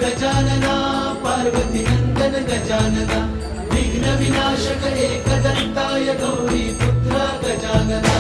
गजानना पार्वती नंदन गजानना विघ्न विनाशक एकदंताय गौरी पुत्र गजानना